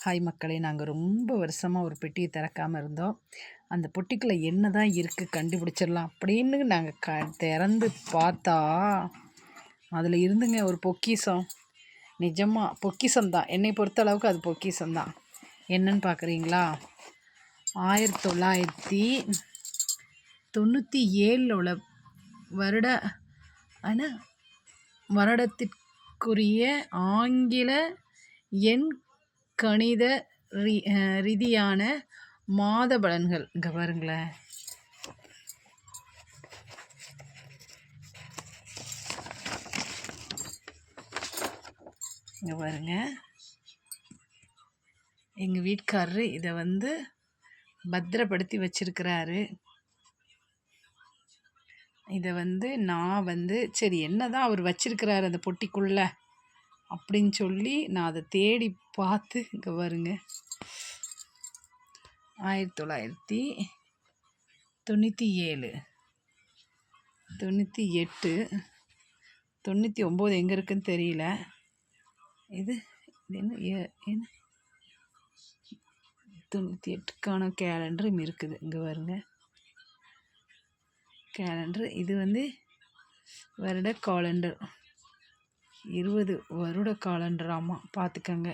Hi மக்களே, நாங்கள் ரொம்ப வருஷமாக ஒரு பெட்டியை திறக்காமல் இருந்தோம். அந்த பொட்டிக்குள்ளே என்ன தான் இருக்குது கண்டுபிடிச்சிடலாம் அப்படின்னு நாங்கள் திறந்து பார்த்தா அதில் இருந்துங்க ஒரு பொக்கிஷம். நிஜமாக பொக்கிஷம்தான், என்னை பொறுத்த அளவுக்கு அது பொக்கிஷம்தான். என்னன்னு பார்க்குறீங்களா? 1997 உள்ள வருடத்திற்குரிய ஆங்கில எண் கணித ரீதியான மாத பலன்கள். இங்கே பாருங்களேன், இங்கே பாருங்க, எங்கள் வீட்டுக்காரரு இதை பத்திரப்படுத்தி வச்சிருக்கிறாரு. இதை நான் சரி என்னதான் அவர் வச்சிருக்கிறாரு அந்த பொட்டிக்குள்ள அப்படின்னு சொல்லி நான் அதை தேடி பார்த்து இங்கே பாருங்க, 1997, 98, 99 எங்கே இருக்குன்னு தெரியல. இது என்ன 98க்கான கேலண்டரும் இருக்குது. இங்கே பாருங்க கேலண்டர். இது வருட காலண்டர், 20 வருட காலண்டர். ஆமாம், பார்த்துக்கங்க.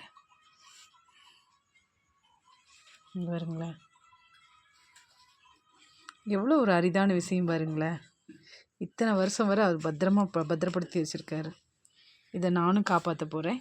இங்கே பாருங்களேன், எவ்வளோ ஒரு அரிதான விஷயம் பாருங்களேன். இத்தனை வருஷம் வரை அவர் பத்திரப்படுத்தி வச்சுருக்காரு. இதை நானும் காப்பாற்ற போகிறேன்.